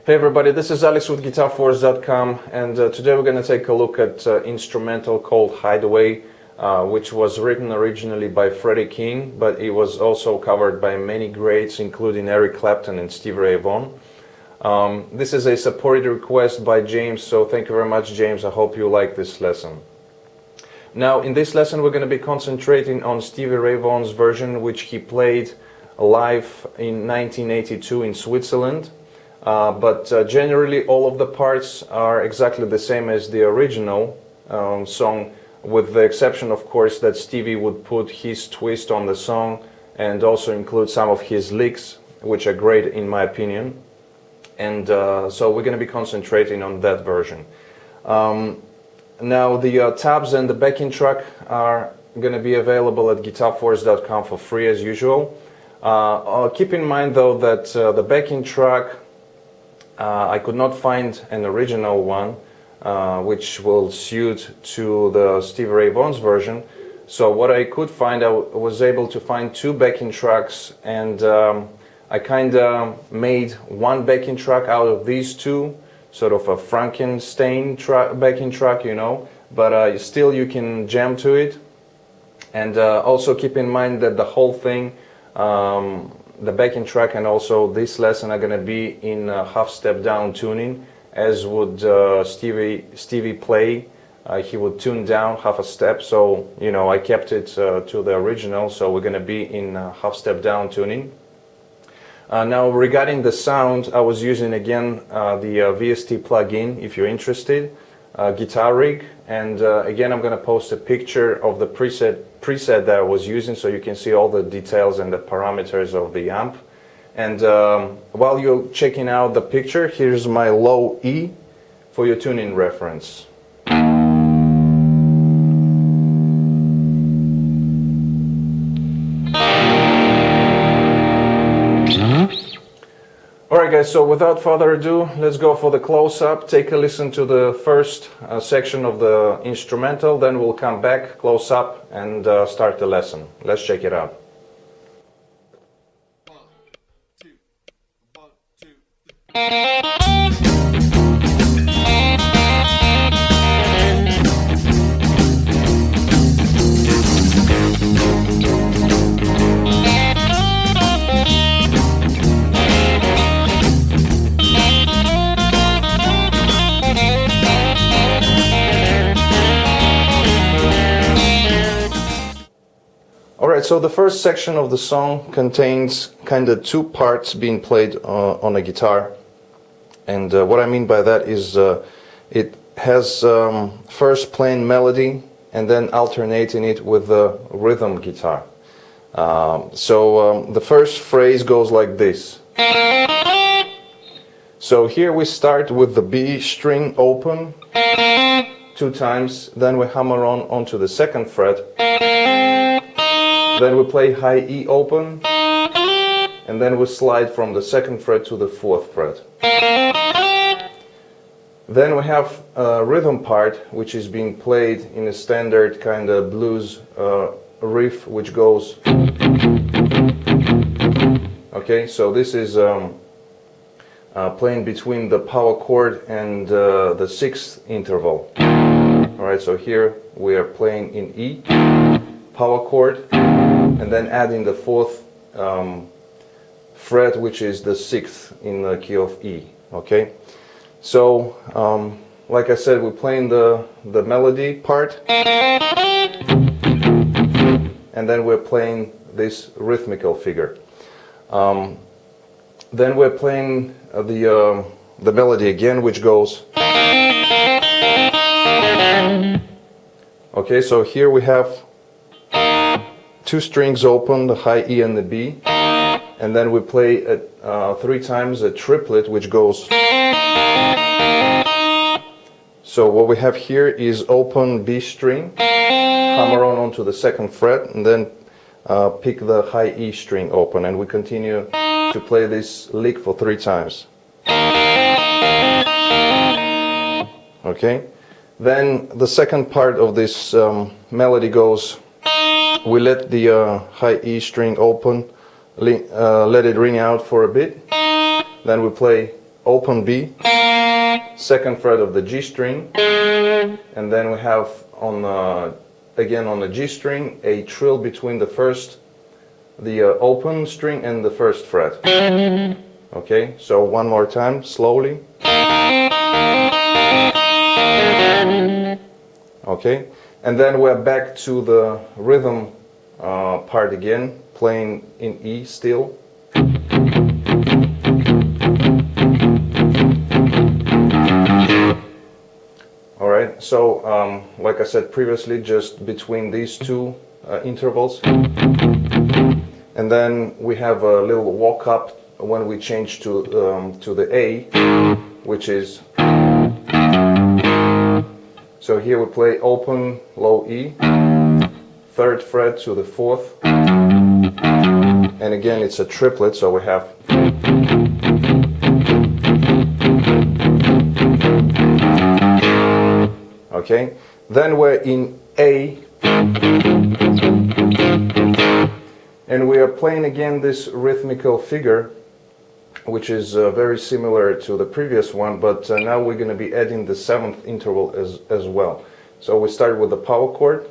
Hey everybody, this is Alex with GuitarForce.com, and today we're going to take a look at instrumental called Hideaway, which was written originally by Freddy King, but it was also covered by many greats including Eric Clapton and Stevie Ray Vaughan. This is a supported request by James, so thank you very much, James. I hope you like this lesson. Now, in this lesson we're going to be concentrating on Stevie Ray Vaughan's version, which he played live in 1982 in Switzerland. But generally all of the parts are exactly the same as the original song, with the exception, of course, that Stevie would put his twist on the song and also include some of his licks, which are great in my opinion. And so we're going to be concentrating on that version. Now the tabs and the backing track are going to be available at GuitarForce.com for free as usual. Keep in mind though that the backing track, I could not find an original one which will suit to the Stevie Ray Vaughan's version. So what I could find, I was able to find two backing tracks, and I kind of made one backing track out of these two, sort of a Frankenstein backing track, you know, but still you can jam to it. And also keep in mind that the whole thing, the backing track and also this lesson are going to be in half step down tuning, as would Stevie play. He would tune down half a step, so you know I kept it to the original, so we're going to be in half step down tuning. Now regarding the sound, I was using again the VST plugin, if you're interested, Guitar Rig, and again I'm going to post a picture of the preset that I was using so you can see all the details and the parameters of the amp. And while you're checking out the picture, here's my low E for your tuning reference. Alright guys, so without further ado, let's go for the close-up. Take a listen to the first section of the instrumental, then we'll come back, close up, and start the lesson. Let's check it out. 1, 2, 1, 2. Alright, so the first section of the song contains kind of two parts being played on a guitar. And what I mean by that is it has first plain melody and then alternating it with the rhythm guitar. So the first phrase goes like this. So here we start with the B string open 2 times, then we hammer on onto the 2nd fret. Then we play high E open, and then we slide from the 2nd fret to the 4th fret. Then we have a rhythm part, which is being played in a standard kind of blues riff, which goes. Okay, so this is playing between the power chord and the 6th interval. Alright, so here we are playing in E, power chord, and then adding the 4th fret, which is the 6th in the key of E. Okay, so like I said, we're playing the melody part, and then we're playing this rhythmical figure. Then we're playing the melody again, which goes. Okay, so here we have 2 strings open, the high E and the B, and then we play 3 times a triplet, which goes. So what we have here is open B string, hammer on onto the 2nd fret, and then pick the high E string open, and we continue to play this lick for 3 times. Okay, then the second part of this melody goes. We let the high E string open, let it ring out for a bit, then we play open B, second fret of the G string, and then we have on again on the G string a trill between the open string and the first fret. Okay, so one more time, slowly. Okay, and then we're back to the rhythm part again, playing in E still. Alright, so like I said previously, just between these two intervals. And then we have a little walk up when we change to the A, which is, so here we play open, low E, third fret to the fourth, and again it's a triplet, so we have, okay, then we're in A, and we are playing again this rhythmical figure, which is very similar to the previous one, but now we're going to be adding the seventh interval as well. So we start with the power chord,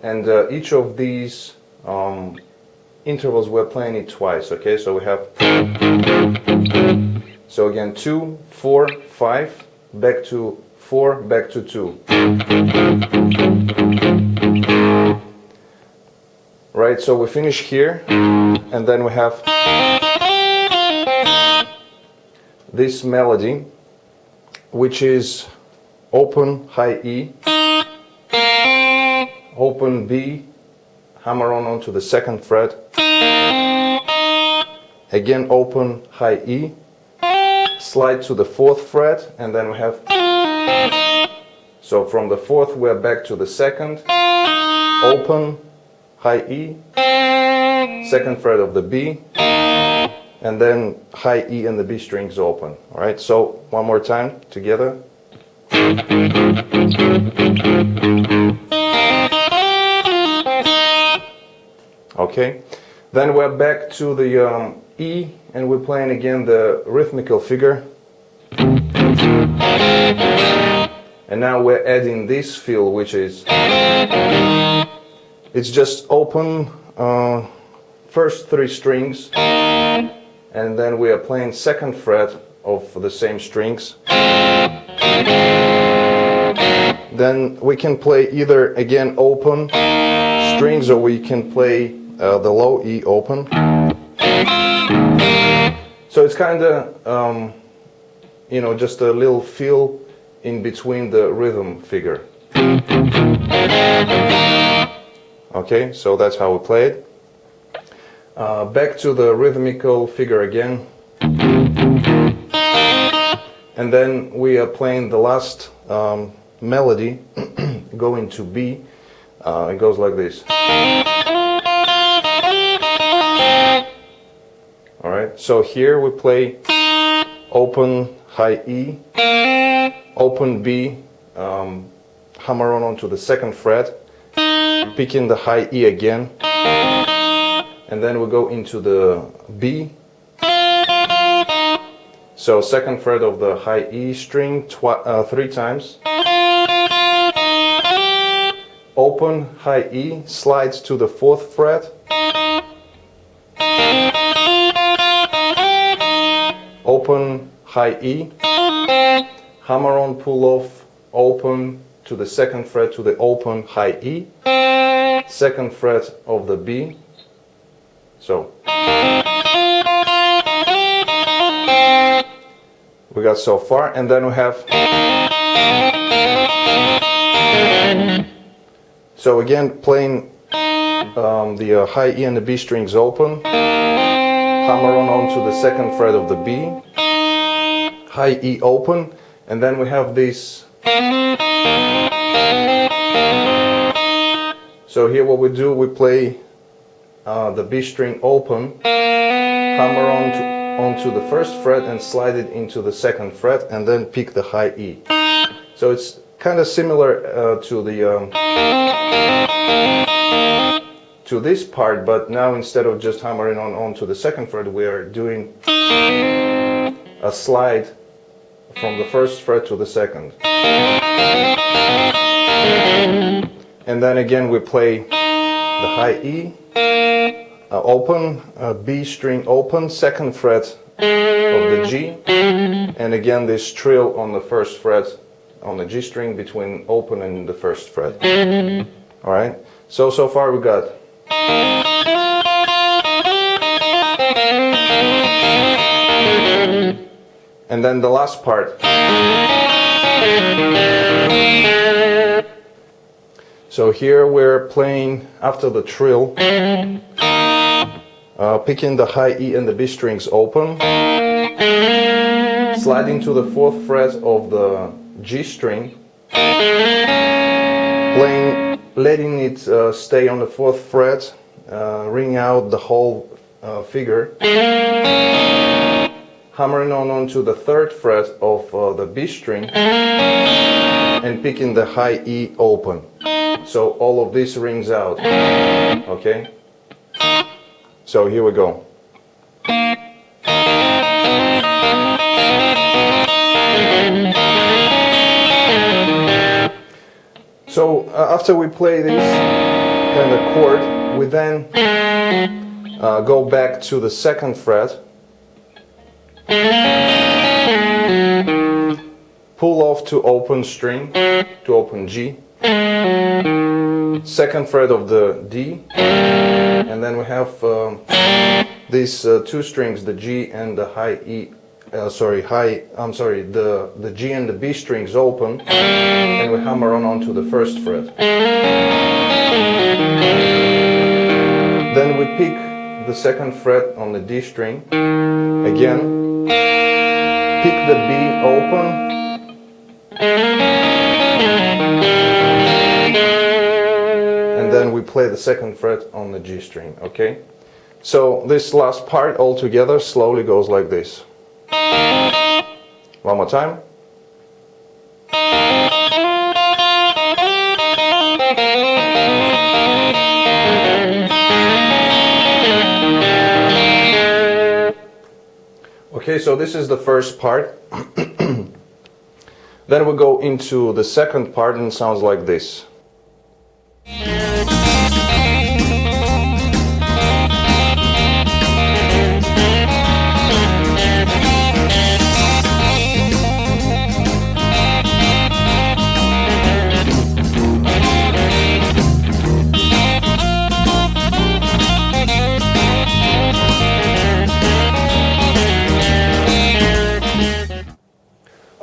and each of these intervals we're playing it twice. Okay, so we have, so again 2, 4, 5, back to 4, back to 2. Right, so we finish here, and then we have this melody, which is open, high E, open B, hammer on onto the second fret, again open, high E, slide to the fourth fret, and then we have, so from the fourth we're back to the second, open, high E, second fret of the B, and then high E and the B strings open. Alright, so one more time together. Okay, then we're back to the E, and we're playing again the rhythmical figure. And now we're adding this fill, which is, it's just open first three strings, and then we are playing second fret of the same strings. Then we can play either again open strings, or we can play the low E open. So it's kind of you know, just a little feel in between the rhythm figure. Okay, so that's how we play it. Back to the rhythmical figure again. And then we are playing the last melody, going to B. It goes like this. Alright, so here we play open, high E, open B, hammer on onto the second fret, picking the high E again, and then we go into the B. So second fret of the high E string three times, open, high E, slides to the fourth fret, open, high E, hammer on, pull off, open to the second fret to the open, high E, second fret of the B. So we got so far, and then we have, so again playing the high E and the B strings open, hammer on onto the second fret of the B, high E open, and then we have this. So here what we do, we play the B string open, hammer onto the first fret and slide it into the second fret, and then pick the high E. So it's kind of similar to the to this part, but now instead of just hammering onto the second fret, we are doing a slide from the first fret to the second. And then again we play the high E, open, B string open, second fret of the G, and again this trill on the first fret on the G string between open and the first fret. Alright, so far we got and then the last part. So here we're playing after the trill, picking the high E and the B strings open, sliding to the fourth fret of the G string, playing, letting it stay on the fourth fret, ring out the whole figure, hammering onto the third fret of the B string, and picking the high E open. So all of this rings out. Okay? So here we go. So after we play this kind of chord, we then go back to the second fret, pull off to open string, to open G, second fret of the D, and then we have these two strings, the G and the high E, the G and the B strings open, and we hammer onto the first fret. Then we pick the second fret on the D string, again, pick the B open, and then we play the second fret on the G string, okay? So this last part all together slowly goes like this. One more time. Okay, so this is the first part. Then we go into the second part and it sounds like this.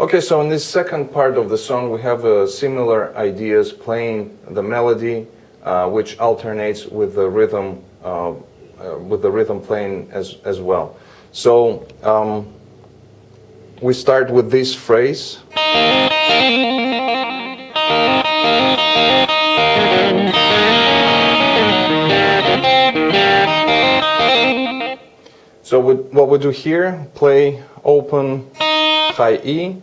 Okay, so in this second part of the song we have similar ideas, playing the melody which alternates with the rhythm playing as well. So we start with this phrase. So what we do here, play open high E,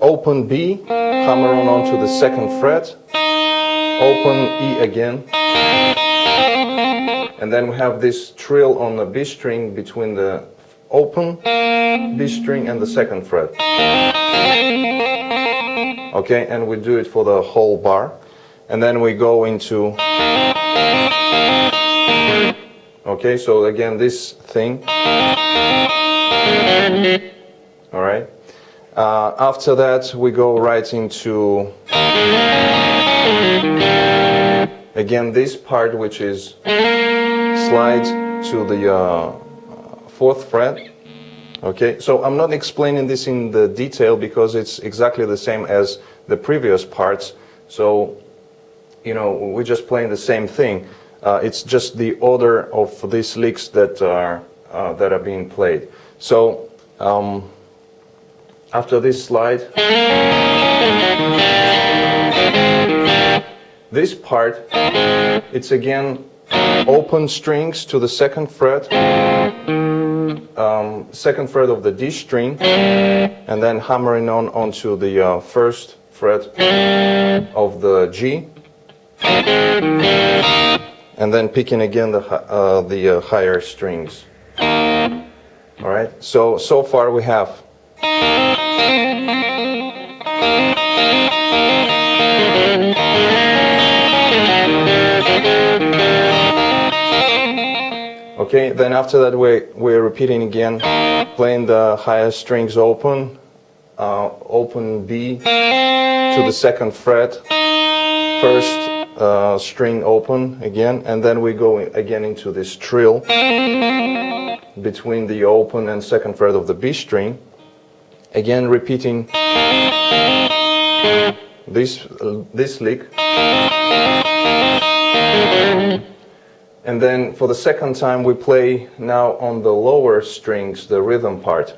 open B, hammer onto the second fret, open E again, and then we have this trill on the B string between the open B string and the second fret. Okay, and we do it for the whole bar, and then we go into. Okay, so again this thing. Alright. After that we go right into again this part, which is slide to the fourth fret. Okay, so I'm not explaining this in the detail because it's exactly the same as the previous parts. So, you know, we're just playing the same thing. It's just the order of these licks that are being played. So after this slide, this part, it's again open strings to the second fret, second fret of the D string, and then hammering onto the first fret of the G, and then picking again the higher strings. All right, so far we have okay, then after that we're repeating again, playing the higher strings open, open B to the second fret, first string open again, and then we go again into this trill between the open and second fret of the B string, again repeating this lick, and then for the second time we play now on the lower strings the rhythm part,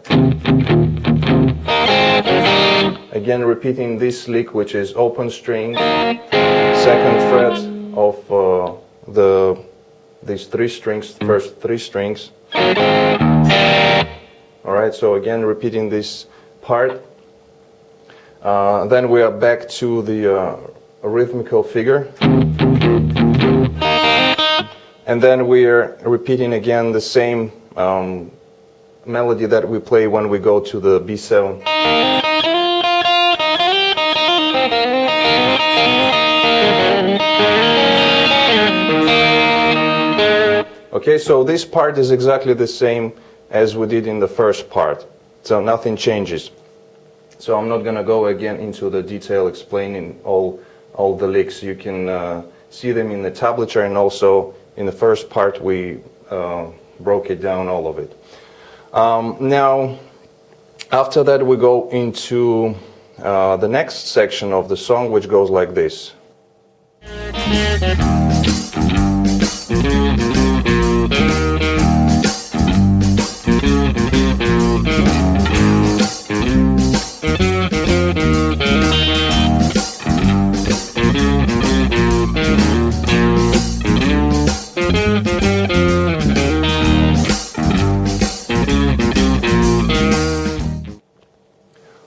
again repeating this lick, which is open string, second fret of these three strings, first three strings. Alright, so again repeating this part. Then we are back to the rhythmical figure. And then we are repeating again the same melody that we play when we go to the B7. Okay, so this part is exactly the same as we did in the first part, so nothing changes. So I'm not going to go again into the detail explaining all the licks. You can see them in the tablature, and also in the first part we broke it down, all of it. Now, after that we go into the next section of the song, which goes like this.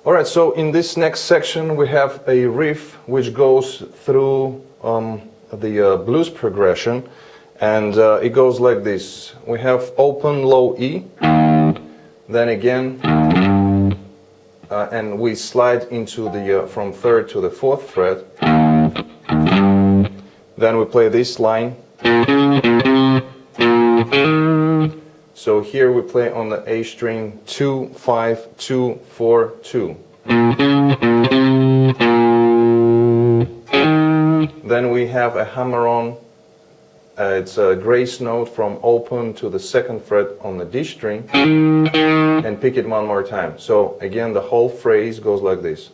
Alright, so in this next section we have a riff which goes through the blues progression, and it goes like this. We have open low E, then again, and we slide into the from third to the fourth fret. Then we play this line. So here we play on the A string 2, 5, 2, 4, 2. Then we have a hammer-on. It's a grace note from open to the second fret on the D string, and pick it one more time. So again, the whole phrase goes like this.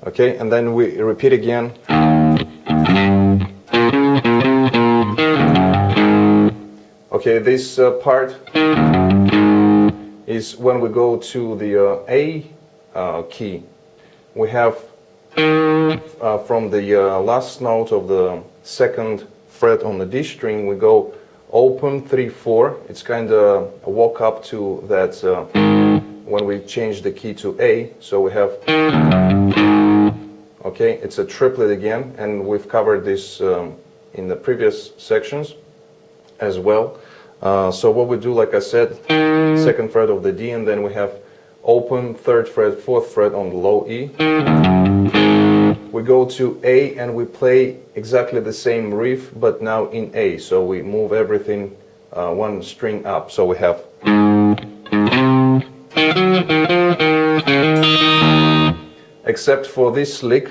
Okay, and then we repeat again. Okay, this part is when we go to the A key. We have from the last note of the second fret on the D string, we go open 3, 4. It's kind of a walk up to that when we change the key to A. So we have, okay, it's a triplet again, and we've covered this in the previous sections as well. So what we do, like I said, second fret of the D, and then we have open third fret, fourth fret on the low E. We go to A and we play exactly the same riff, but now in A. So we move everything one string up. So we have, except for this lick,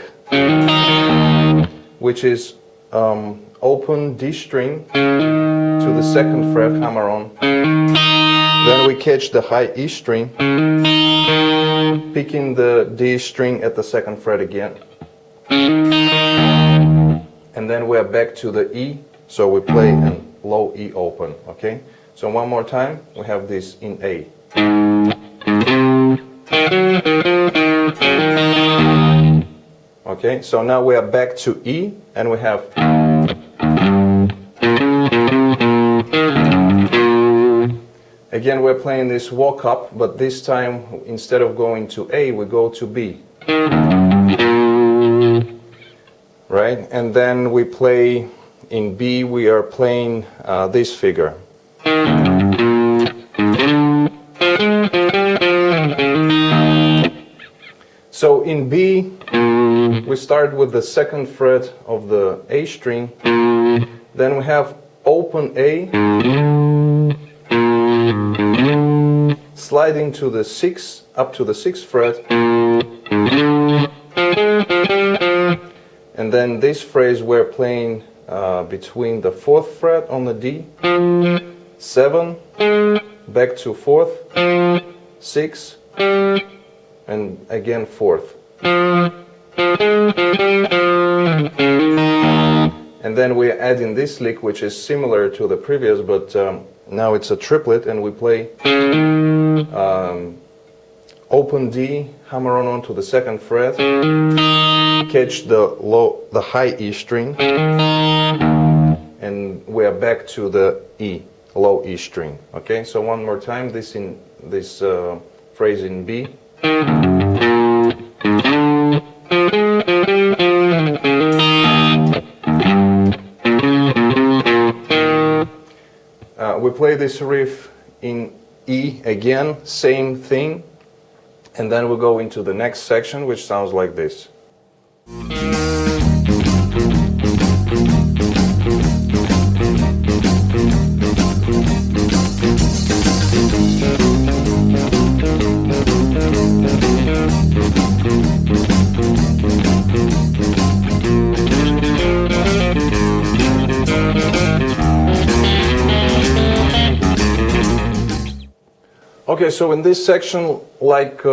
which is open D string to the second fret, hammer on. Then we catch the high E string, picking the D string at the second fret again. And then we're back to the E, so we play a low E open, okay? So one more time, we have this in A. Okay, so now we are back to E, and we have, again we're playing this walk up, but this time instead of going to A, we go to B. Right, and then we play in B we are playing this figure. So in B we start with the second fret of the A string, then we have open A, sliding to the 6th, up to the 6th fret, and then this phrase we're playing between the 4th fret on the D, 7, back to 4th, 6, and again 4th. And then we're adding this lick, which is similar to the previous, but now it's a triplet, and we play open D, hammer on to the 2nd fret, catch the high E string, and we are back to the E, low E string. Okay, so one more time, this phrase in B. We play this riff in E again, same thing, and then we'll go into the next section, which sounds like this. Okay, so in this section, like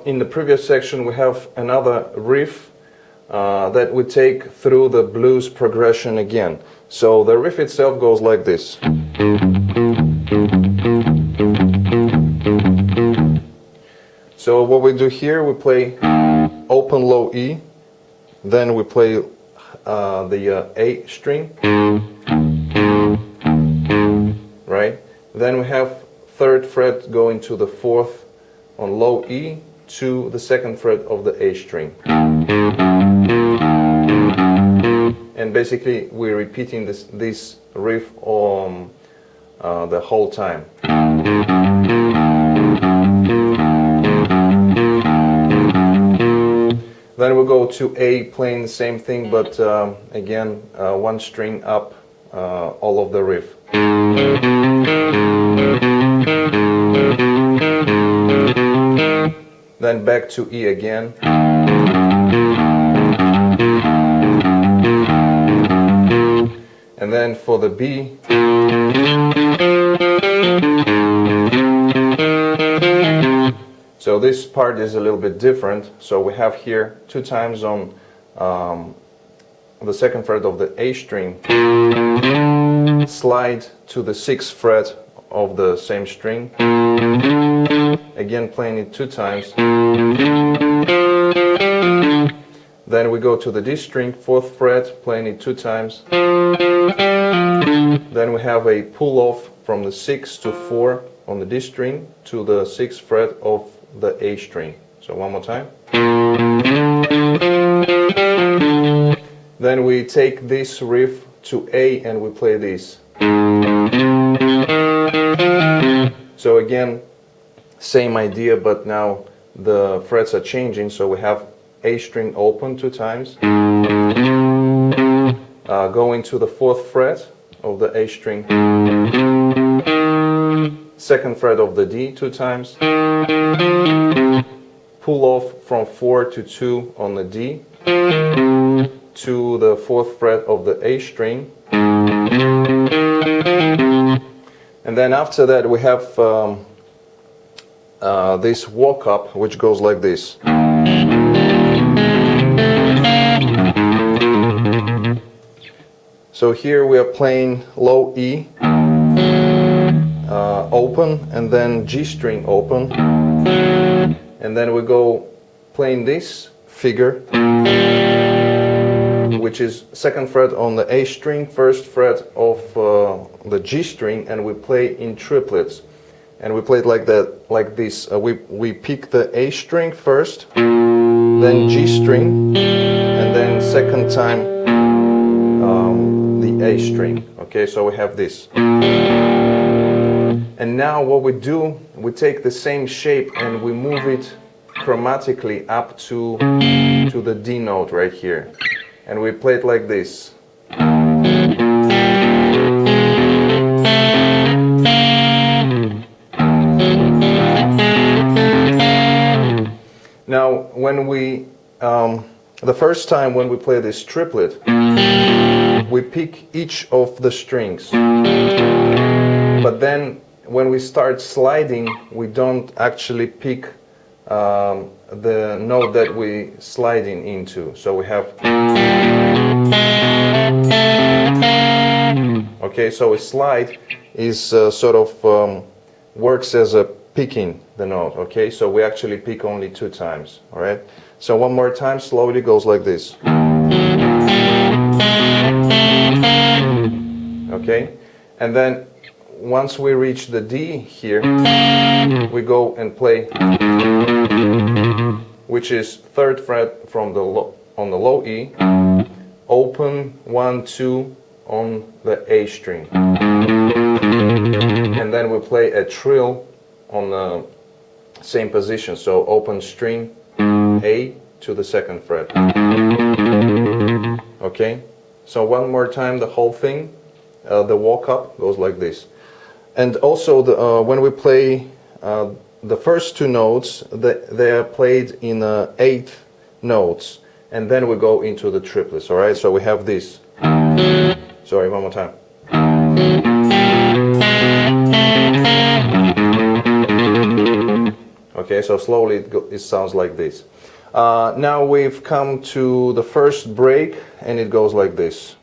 in the previous section, we have another riff that we take through the blues progression again. So the riff itself goes like this. So what we do here, we play open low E, then we play the A string, right? Then we have 3rd fret going to the 4th on low E to the 2nd fret of the A string. And basically we're repeating this riff on the whole time. Then we'll go to A, playing the same thing, but again, one string up all of the riff. Then back to E again. And then for the B, so this part is a little bit different. So we have here 2 times on the 2nd fret of the A string, slide to the 6th fret of the same string, again playing it 2 times, then we go to the D string, 4th fret, playing it 2 times, then we have a pull off from the 6 to 4 on the D string to the 6th fret of the A string. So one more time. Then we take this riff to A and we play this. So again, same idea, but now the frets are changing. So we have A string open 2 times, going to the 4th fret of the A string, 2nd fret of the D 2 times, pull off from 4 to 2 on the D to the 4th fret of the A string, and then after that we have this walk up, which goes like this. So here we are playing low E, open, and then G string open, and then we go playing this figure, which is 2nd fret on the A string, 1st fret of the G string, and we play in triplets. And we play it like that, like this. We pick the A string first, then G string, and then second time the the A string. Okay, so we have this. And now what we do, we take the same shape and we move it chromatically up to the D note right here. And we play it like this. Now, when we, the first time when we play this triplet, we pick each of the strings. But then when we start sliding, we don't actually pick the note that we sliding into. So we have, okay, so a slide is sort of works as a picking the note, okay? So we actually pick only 2 times, all right? So one more time, slowly goes like this. Okay? And then once we reach the D here, we go and play, which is 3rd fret from the on the low E, open 1, 2 on the A string. And then we play a trill on the same position, so open string A to the 2nd fret. Okay, so one more time the whole thing, the walk up goes like this. And also when we play the first 2 notes, they are played in 8th notes, and then we go into the triplets. All right, so we have this. Sorry, one more time. Okay, so slowly it sounds like this. Now we've come to the first break, and it goes like this.